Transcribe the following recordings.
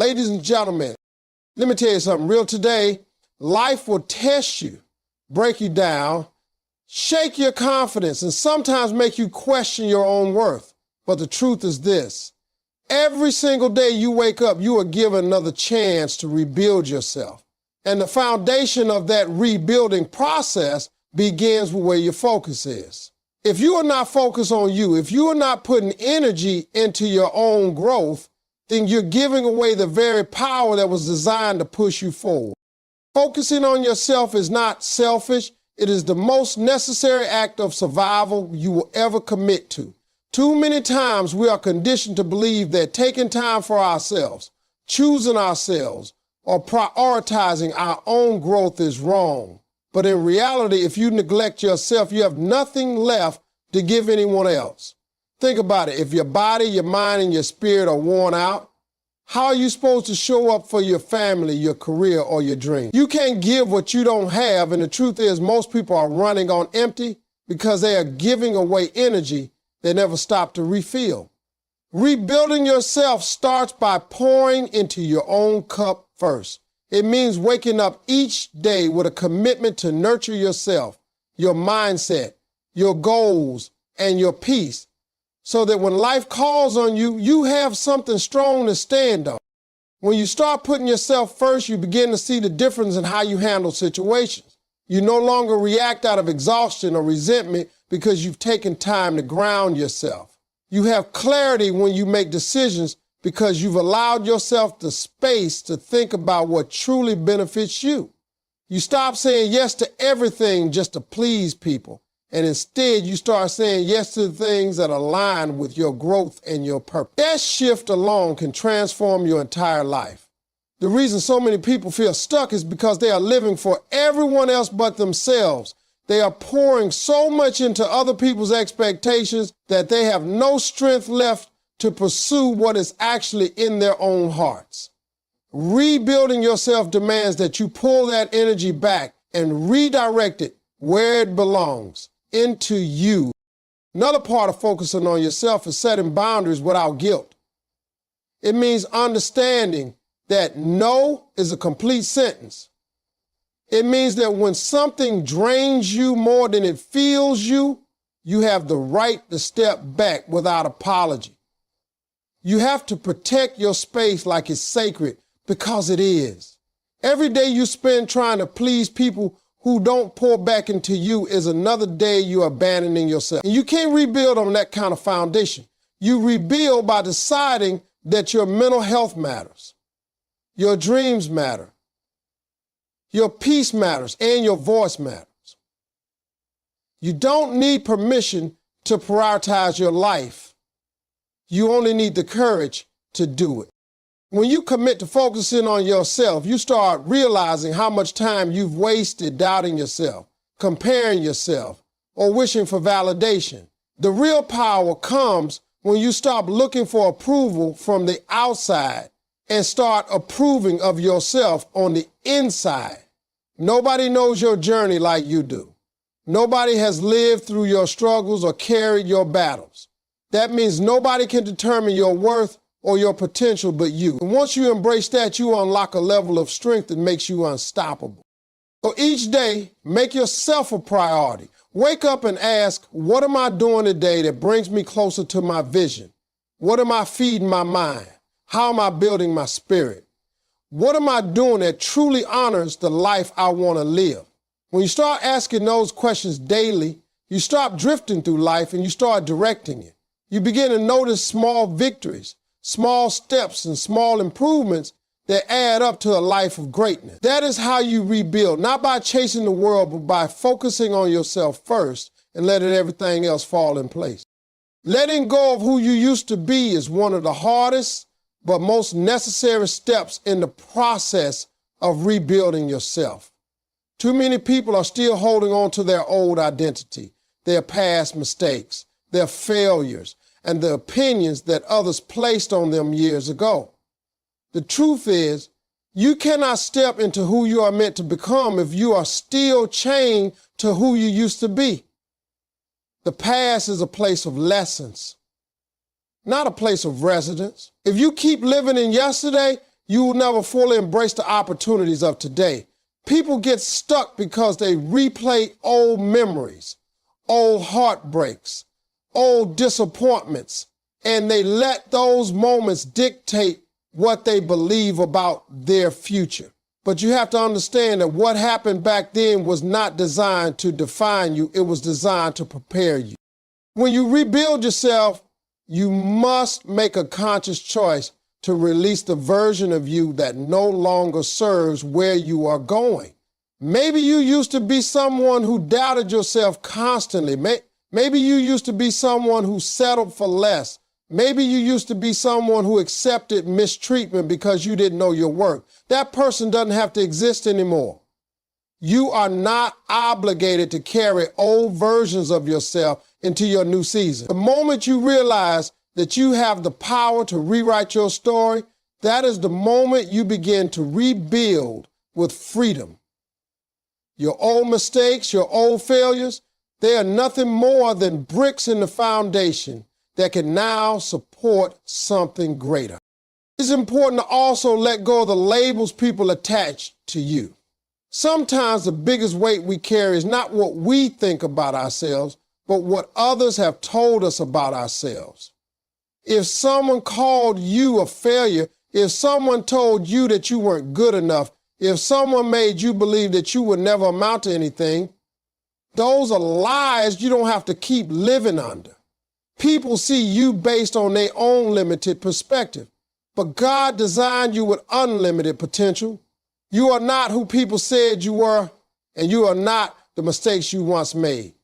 Ladies and gentlemen, let me tell you something real today. Life will test you, break you down, shake your confidence, and sometimes make you question your own worth. But the truth is this: every single day you wake up, you are given another chance to rebuild yourself. And the foundation of that rebuilding process begins with where your focus is. If you are not focused on you, if you are not putting energy into your own growth, then you're giving away the very power that was designed to push you forward. Focusing on yourself is not selfish. It is the most necessary act of survival you will ever commit to. Too many times we are conditioned to believe that taking time for ourselves, choosing ourselves, or prioritizing our own growth is wrong. But in reality, if you neglect yourself, you have nothing left to give anyone else. Think about it. If your body, your mind, and your spirit are worn out, how are you supposed to show up for your family, your career, or your dream? You can't give what you don't have, and the truth is most people are running on empty because they are giving away energy they never stop to refill. Rebuilding yourself starts by pouring into your own cup first. It means waking up each day with a commitment to nurture yourself, your mindset, your goals, and your peace, so that when life calls on you, you have something strong to stand on. When you start putting yourself first, you begin to see the difference in how you handle situations. You no longer react out of exhaustion or resentment because you've taken time to ground yourself. You have clarity when you make decisions because you've allowed yourself the space to think about what truly benefits you. You stop saying yes to everything just to please people, and instead you start saying yes to the things that align with your growth and your purpose. That shift alone can transform your entire life. The reason so many people feel stuck is because they are living for everyone else but themselves. They are pouring so much into other people's expectations that they have no strength left to pursue what is actually in their own hearts. Rebuilding yourself demands that you pull that energy back and redirect it where it belongs, into you. Another part of focusing on yourself is setting boundaries without guilt. It means understanding that no is a complete sentence. It means that when something drains you more than it fills you, you have the right to step back without apology. You have to protect your space like it's sacred, because it is. Every day you spend trying to please people who don't pour back into you is another day you're abandoning yourself. And you can't rebuild on that kind of foundation. You rebuild by deciding that your mental health matters, your dreams matter, your peace matters, and your voice matters. You don't need permission to prioritize your life. You only need the courage to do it. When you commit to focusing on yourself, you start realizing how much time you've wasted doubting yourself, comparing yourself, or wishing for validation. The real power comes when you stop looking for approval from the outside and start approving of yourself on the inside. Nobody knows your journey like you do. Nobody has lived through your struggles or carried your battles. That means nobody can determine your worth or your potential but you. And once you embrace that, you unlock a level of strength that makes you unstoppable. So each day, make yourself a priority. Wake up and ask, what am I doing today that brings me closer to my vision? What am I feeding my mind? How am I building my spirit? What am I doing that truly honors the life I want to live? When you start asking those questions daily, you stop drifting through life and you start directing it. You begin to notice small victories, small steps, and small improvements that add up to a life of greatness. That is how you rebuild, not by chasing the world, but by focusing on yourself first and letting everything else fall in place. Letting go of who you used to be is one of the hardest but most necessary steps in the process of rebuilding yourself. Too many people are still holding on to their old identity, their past mistakes, their failures, and the opinions that others placed on them years ago. The truth is, you cannot step into who you are meant to become if you are still chained to who you used to be. The past is a place of lessons, not a place of residence. If you keep living in yesterday, You will never fully embrace the opportunities of today. People get stuck because they replay old memories, old heartbreaks, old disappointments, and they let those moments dictate what they believe about their future. But you have to understand that what happened back then was not designed to define you. It was designed to prepare you. When you rebuild yourself, you must make a conscious choice to release the version of you that no longer serves where you are going. Maybe you used to be someone who doubted yourself constantly. Maybe you used to be someone who settled for less. Maybe you used to be someone who accepted mistreatment because you didn't know your worth. That person doesn't have to exist anymore. You are not obligated to carry old versions of yourself into your new season. The moment you realize that you have the power to rewrite your story, that is the moment you begin to rebuild with freedom. Your old mistakes, your old failures, they are nothing more than bricks in the foundation that can now support something greater. It's important to also let go of the labels people attach to you. Sometimes the biggest weight we carry is not what we think about ourselves, but what others have told us about ourselves. If someone called you a failure, if someone told you that you weren't good enough, if someone made you believe that you would never amount to anything, those are lies you don't have to keep living under. People see you based on their own limited perspective, but God designed you with unlimited potential. You are not who people said you were, and you are not the mistakes you once made.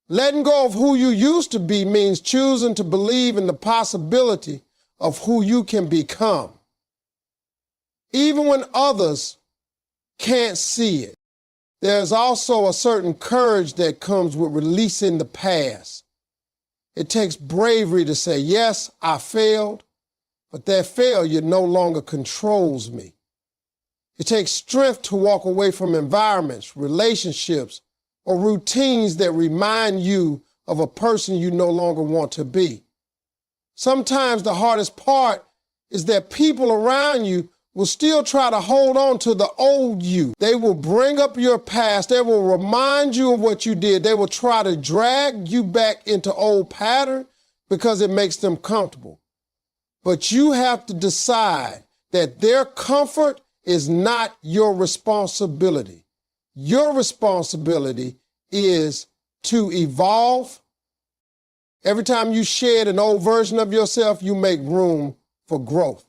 Letting go of who you used to be means choosing to believe in the possibility of who you can become. Even when others can't see it, there's also a certain courage that comes with releasing the past. It takes bravery to say, yes, I failed, but that failure no longer controls me. It takes strength to walk away from environments, relationships, or routines that remind you of a person you no longer want to be. Sometimes the hardest part is that people around you will still try to hold on to the old you. They will bring up your past. They will remind you of what you did. They will try to drag you back into old patterns because it makes them comfortable. But you have to decide that their comfort is not your responsibility. Your responsibility is to evolve. Every time you shed an old version of yourself, you make room for growth.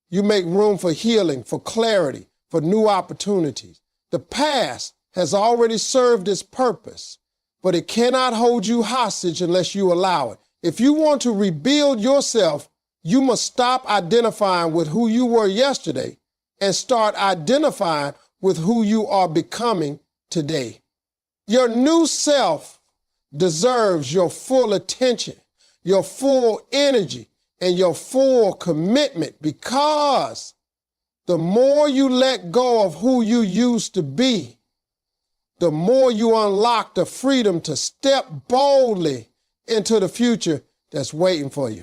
You make room for healing, for clarity, for new opportunities. The past has already served its purpose, but it cannot hold you hostage unless you allow it. If you want to rebuild yourself, you must stop identifying with who you were yesterday and start identifying with who you are becoming today. Your new self deserves your full attention, your full energy, and your full commitment, because the more you let go of who you used to be, the more you unlock the freedom to step boldly into the future that's waiting for you.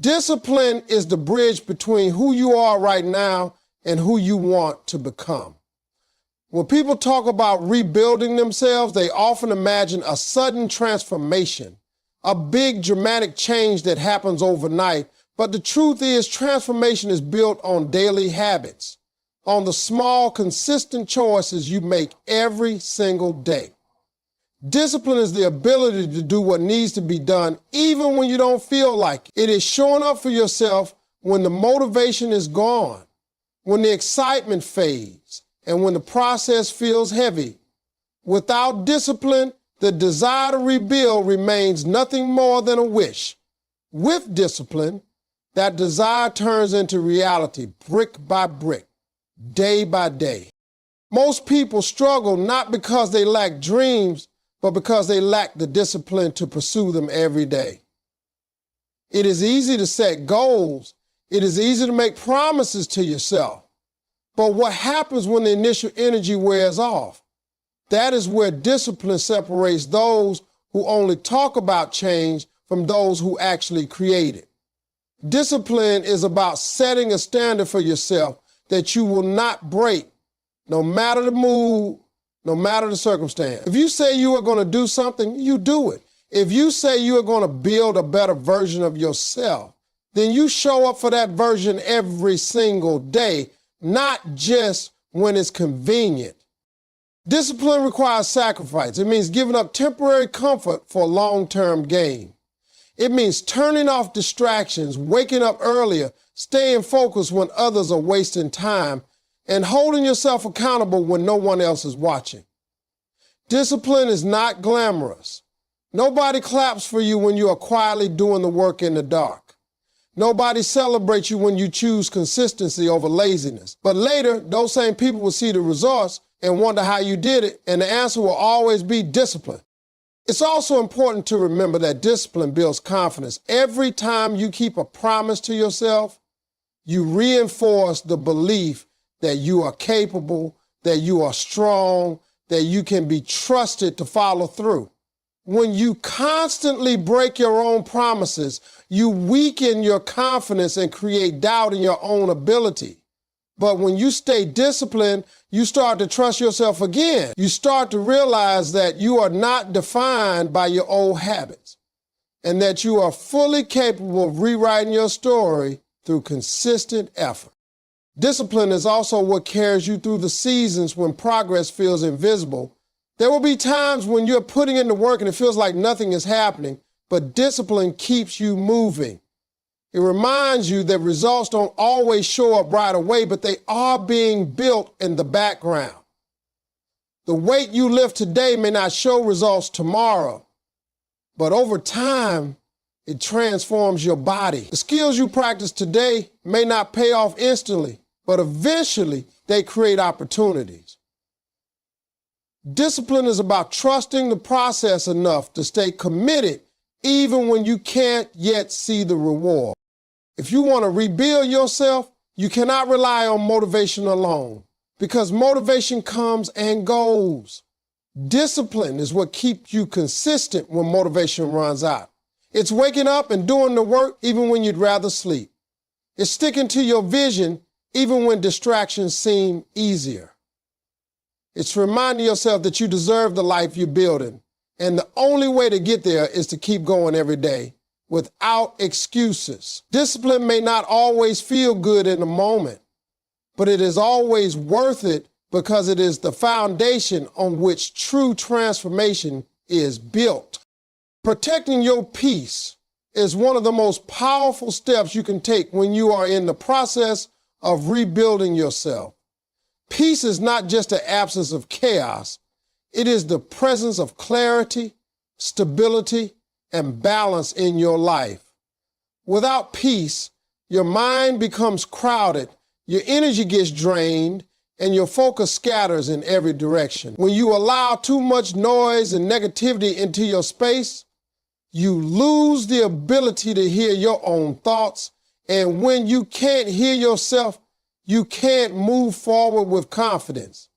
Discipline is the bridge between who you are right now and who you want to become. When people talk about rebuilding themselves, they often imagine a sudden transformation, a big dramatic change that happens overnight. But the truth is, transformation is built on daily habits, on the small, consistent choices you make every single day. Discipline is the ability to do what needs to be done even when you don't feel like it. It is showing up for yourself when the motivation is gone, when the excitement fades, and when the process feels heavy. Without discipline, the desire to rebuild remains nothing more than a wish. With discipline, that desire turns into reality, brick by brick, day by day. Most people struggle not because they lack dreams, but because they lack the discipline to pursue them every day. It is easy to set goals. It is easy to make promises to yourself. But what happens when the initial energy wears off? That is where discipline separates those who only talk about change from those who actually create it. Discipline is about setting a standard for yourself, that you will not break, no matter the mood, no matter the circumstance. If you say you are going to do something, you do it. If you say you are going to build a better version of yourself, then you show up for that version every single day, not just when it's convenient. Discipline requires sacrifice. It means giving up temporary comfort for long-term gain. It means turning off distractions, waking up earlier, staying focused when others are wasting time, and holding yourself accountable when no one else is watching. Discipline is not glamorous. Nobody claps for you when you are quietly doing the work in the dark. Nobody celebrates you when you choose consistency over laziness. But later, those same people will see the results and wonder how you did it, and the answer will always be discipline. It's also important to remember that discipline builds confidence. Every time you keep a promise to yourself, you reinforce the belief that you are capable, that you are strong, that you can be trusted to follow through. When you constantly break your own promises, you weaken your confidence and create doubt in your own ability. But when you stay disciplined, you start to trust yourself again. You start to realize that you are not defined by your old habits and that you are fully capable of rewriting your story through consistent effort. Discipline is also what carries you through the seasons when progress feels invisible. There will be times when you're putting in the work and it feels like nothing is happening, but discipline keeps you moving. It reminds you that results don't always show up right away, but they are being built in the background. The weight you lift today may not show results tomorrow, but over time, it transforms your body. The skills you practice today may not pay off instantly, but eventually they create opportunities. Discipline is about trusting the process enough to stay committed even when you can't yet see the reward. If you want to rebuild yourself, you cannot rely on motivation alone because motivation comes and goes. Discipline is what keeps you consistent when motivation runs out. It's waking up and doing the work even when you'd rather sleep. It's sticking to your vision even when distractions seem easier. It's reminding yourself that you deserve the life you're building, and the only way to get there is to keep going every day without excuses. Discipline may not always feel good in the moment, but it is always worth it because it is the foundation on which true transformation is built. Protecting your peace is one of the most powerful steps you can take when you are in the process of rebuilding yourself. Peace is not just the absence of chaos, it is the presence of clarity, stability, and balance in your life. Without peace, your mind becomes crowded, your energy gets drained, and your focus scatters in every direction. When you allow too much noise and negativity into your space, you lose the ability to hear your own thoughts, and when you can't hear yourself, you can't move forward with confidence.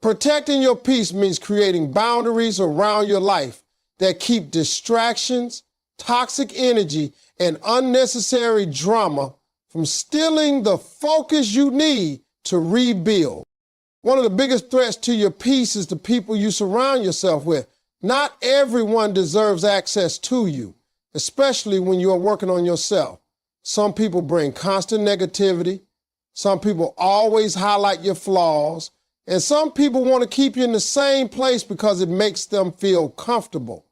Protecting your peace means creating boundaries around your life that keep distractions, toxic energy, and unnecessary drama from stealing the focus you need to rebuild. One of the biggest threats to your peace is the people you surround yourself with. Not everyone deserves access to you, especially when you are working on yourself. Some people bring constant negativity. Some people always highlight your flaws. And some people want to keep you in the same place because it makes them feel comfortable.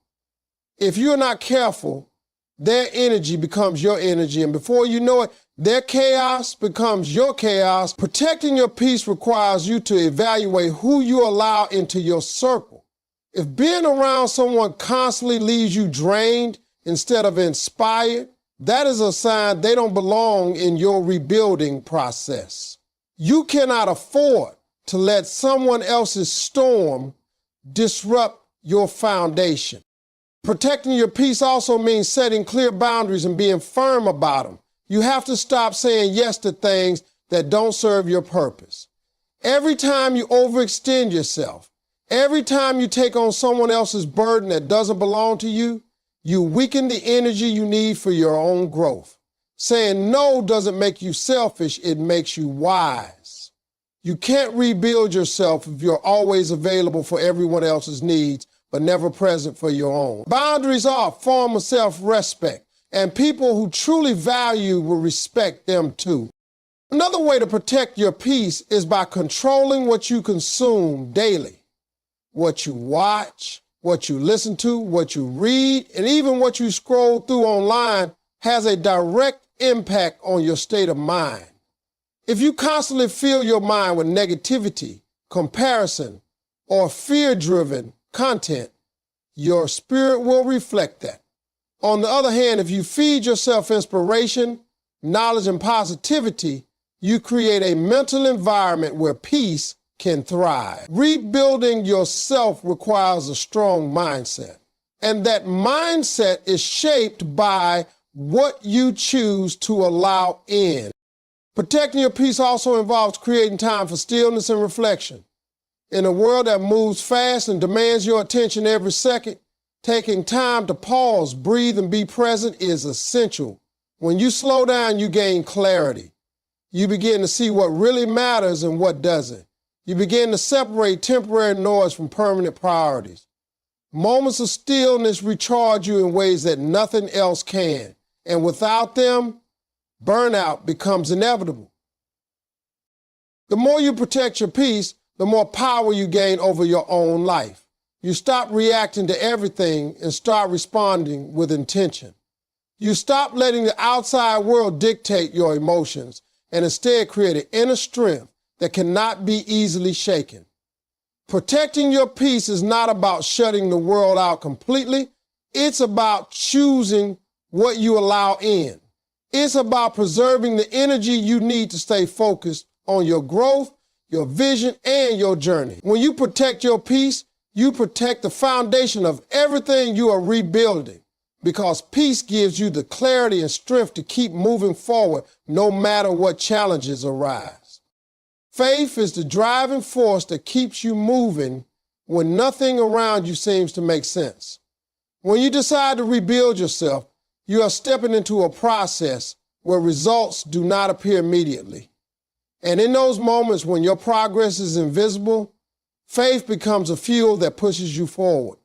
If you're not careful, their energy becomes your energy, and before you know it, their chaos becomes your chaos. Protecting your peace requires you to evaluate who you allow into your circle. If being around someone constantly leaves you drained instead of inspired, that is a sign they don't belong in your rebuilding process. You cannot afford to let someone else's storm disrupt your foundation. Protecting your peace also means setting clear boundaries and being firm about them. You have to stop saying yes to things that don't serve your purpose. Every time you overextend yourself, every time you take on someone else's burden that doesn't belong to you, you weaken the energy you need for your own growth. Saying no doesn't make you selfish, it makes you wise. You can't rebuild yourself if you're always available for everyone else's needs, but never present for your own. Boundaries are a form of self-respect, and people who truly value will respect them too. Another way to protect your peace is by controlling what you consume daily. What you watch, what you listen to, what you read, and even what you scroll through online has a direct impact on your state of mind. If you constantly fill your mind with negativity, comparison, or fear-driven content, your spirit will reflect that. On the other hand, if you feed yourself inspiration, knowledge, and positivity, you create a mental environment where peace can thrive. Rebuilding yourself requires a strong mindset, and that mindset is shaped by what you choose to allow in. Protecting your peace also involves creating time for stillness and reflection. In a world that moves fast and demands your attention every second, taking time to pause, breathe, and be present is essential. When you slow down, you gain clarity. You begin to see what really matters and what doesn't. You begin to separate temporary noise from permanent priorities. Moments of stillness recharge you in ways that nothing else can, and without them, burnout becomes inevitable. The more you protect your peace, the more power you gain over your own life. You stop reacting to everything and start responding with intention. You stop letting the outside world dictate your emotions and instead create an inner strength that cannot be easily shaken. Protecting your peace is not about shutting the world out completely. It's about choosing what you allow in. It's about preserving the energy you need to stay focused on your growth, your vision, and your journey. When you protect your peace, you protect the foundation of everything you are rebuilding, because peace gives you the clarity and strength to keep moving forward no matter what challenges arise. Faith is the driving force that keeps you moving when nothing around you seems to make sense. When you decide to rebuild yourself, you are stepping into a process where results do not appear immediately. And in those moments when your progress is invisible, faith becomes a fuel that pushes you forward.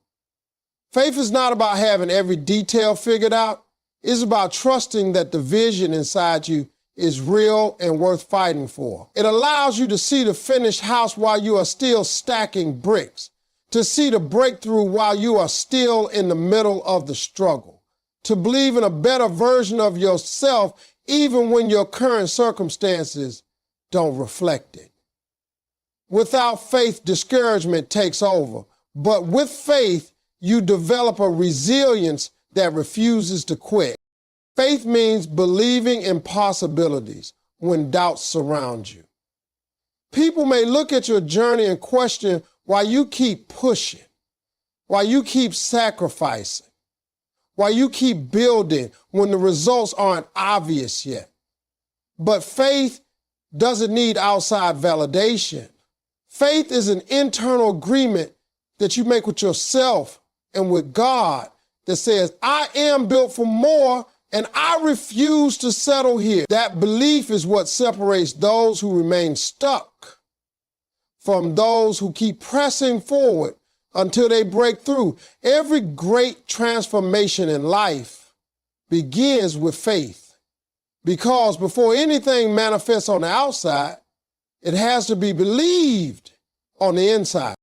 Faith is not about having every detail figured out. It's about trusting that the vision inside you is real and worth fighting for. It allows you to see the finished house while you are still stacking bricks, to see the breakthrough while you are still in the middle of the struggle, to believe in a better version of yourself even when your current circumstances don't reflect it. Without faith, discouragement takes over, but with faith, you develop a resilience that refuses to quit. Faith means believing in possibilities when doubts surround you. People may look at your journey and question why you keep pushing, why you keep sacrificing, why you keep building when the results aren't obvious yet. But faith doesn't need outside validation. Faith is an internal agreement that you make with yourself and with God that says, I am built for more and I refuse to settle here. That belief is what separates those who remain stuck from those who keep pressing forward until they break through. Every great transformation in life begins with faith, because before anything manifests on the outside, it has to be believed on the inside.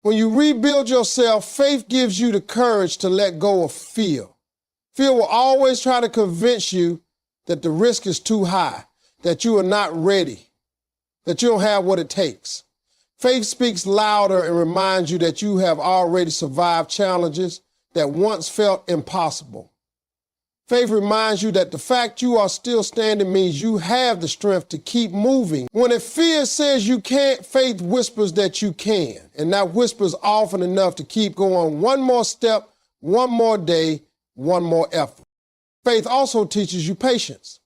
When you rebuild yourself, faith gives you the courage to let go of fear. Fear will always try to convince you that the risk is too high, that you are not ready, that you don't have what it takes. Faith speaks louder and reminds you that you have already survived challenges that once felt impossible. Faith reminds you that the fact you are still standing means you have the strength to keep moving. When a fear says you can't, faith whispers that you can. And that whisper is often enough to keep going one more step, one more day, one more effort. Faith also teaches you patience.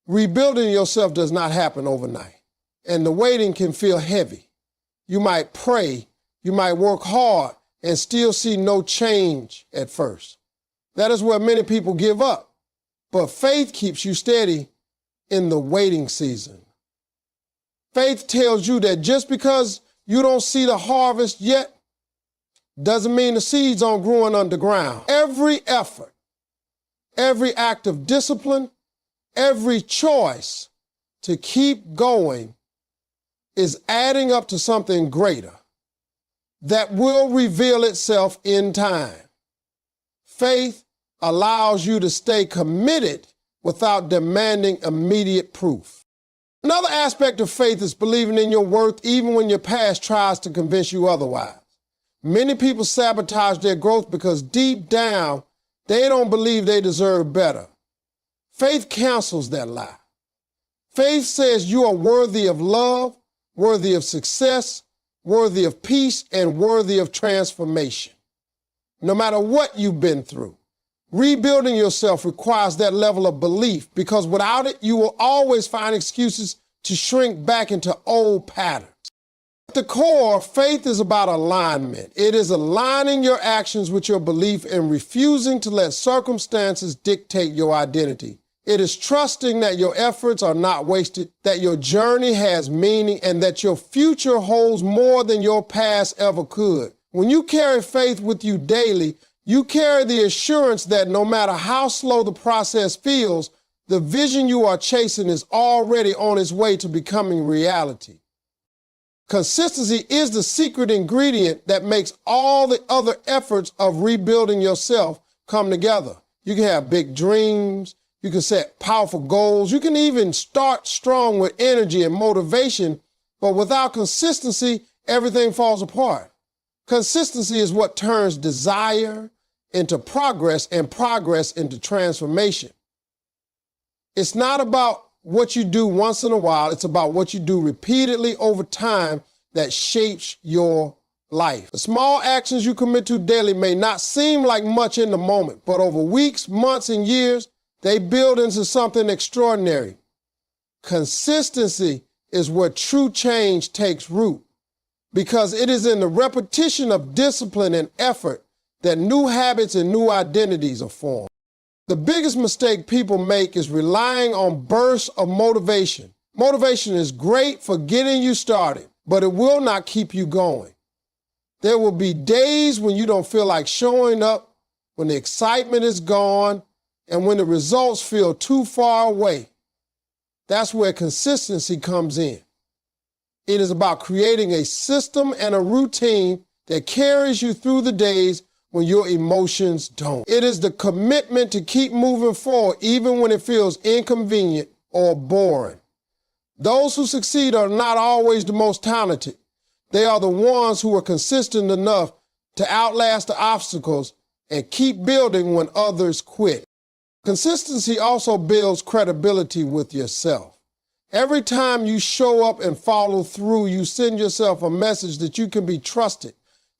Rebuilding yourself does not happen overnight, and the waiting can feel heavy. You might pray, you might work hard, and still see no change at first. That is where many people give up. But faith keeps you steady in the waiting season. Faith tells you that just because you don't see the harvest yet doesn't mean the seeds aren't growing underground. Every effort, every act of discipline, every choice to keep going is adding up to something greater that will reveal itself in time. Faith allows you to stay committed without demanding immediate proof. Another aspect of faith is believing in your worth even when your past tries to convince you otherwise. Many people sabotage their growth because deep down, they don't believe they deserve better. Faith cancels that lie. Faith says you are worthy of love, worthy of success, worthy of peace, and worthy of transformation. No matter what you've been through, rebuilding yourself requires that level of belief, because without it, you will always find excuses to shrink back into old patterns. At the core, faith is about alignment. It is aligning your actions with your belief and refusing to let circumstances dictate your identity. It is trusting that your efforts are not wasted, that your journey has meaning, and that your future holds more than your past ever could. When you carry faith with you daily, you carry the assurance that no matter how slow the process feels, the vision you are chasing is already on its way to becoming reality. Consistency is the secret ingredient that makes all the other efforts of rebuilding yourself come together. You can have big dreams, you can set powerful goals, you can even start strong with energy and motivation, but without consistency, everything falls apart. Consistency is what turns desire into progress and progress into transformation. It's not about what you do once in a while, it's about what you do repeatedly over time that shapes your life. The small actions you commit to daily may not seem like much in the moment, but over weeks, months, and years, they build into something extraordinary. Consistency is where true change takes root, because it is in the repetition of discipline and effort that new habits and new identities are formed. The biggest mistake people make is relying on bursts of motivation. Motivation is great for getting you started, but it will not keep you going. There will be days when you don't feel like showing up, when the excitement is gone, and when the results feel too far away. That's where consistency comes in. It is about creating a system and a routine that carries you through the days when your emotions don't. It is the commitment to keep moving forward even when it feels inconvenient or boring. Those who succeed are not always the most talented. They are the ones who are consistent enough to outlast the obstacles and keep building when others quit. Consistency also builds credibility with yourself. Every time you show up and follow through, you send yourself a message that you can be trusted.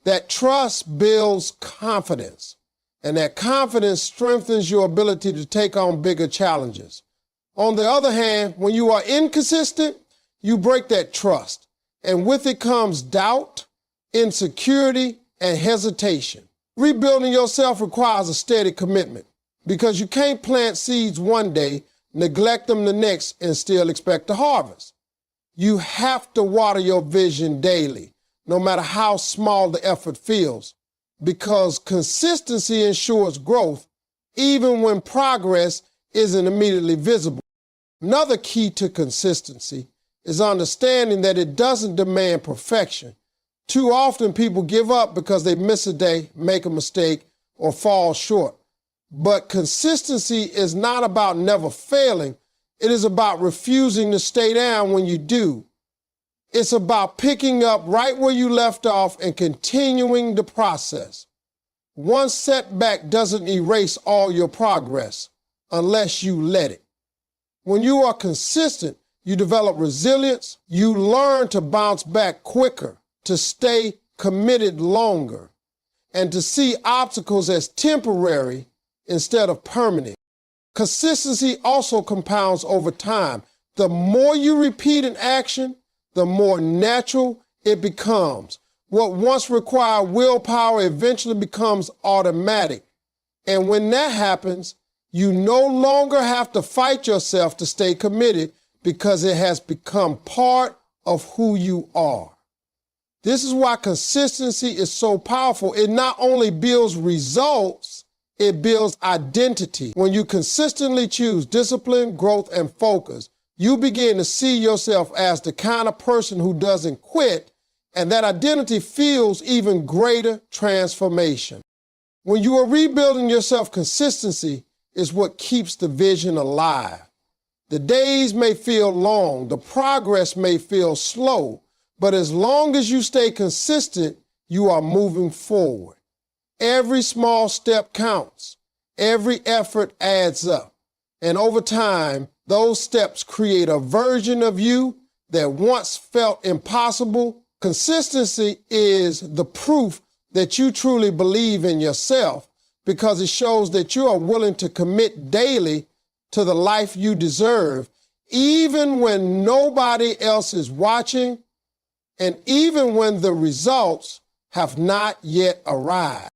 That trust builds confidence, and that confidence strengthens your ability to take on bigger challenges. On the other hand, when you are inconsistent, you break that trust, and with it comes doubt, insecurity, and hesitation. Rebuilding yourself requires a steady commitment, because you can't plant seeds one day, neglect them the next, and still expect to harvest. You have to water your vision daily, no matter how small the effort feels, because consistency ensures growth even when progress isn't immediately visible. Another key to consistency is understanding that it doesn't demand perfection. Too often people give up because they miss a day, make a mistake, or fall short. But consistency is not about never failing. It is about refusing to stay down when you do. It's about picking up right where you left off and continuing the process. One setback doesn't erase all your progress unless you let it. When you are consistent, you develop resilience. You learn to bounce back quicker, to stay committed longer, and to see obstacles as temporary instead of permanent. Consistency also compounds over time. The more you repeat an action, the more natural it becomes. What once required willpower eventually becomes automatic. And when that happens, you no longer have to fight yourself to stay committed because it has become part of who you are. This is why consistency is so powerful. It not only builds results, it builds identity. When you consistently choose discipline, growth, and focus, you begin to see yourself as the kind of person who doesn't quit, and that identity fuels even greater transformation. When you are rebuilding yourself, consistency is what keeps the vision alive. The days may feel long, the progress may feel slow, but as long as you stay consistent, you are moving forward. Every small step counts. Every effort adds up. And over time, those steps create a version of you that once felt impossible. Consistency is the proof that you truly believe in yourself, because it shows that you are willing to commit daily to the life you deserve, even when nobody else is watching, and even when the results have not yet arrived.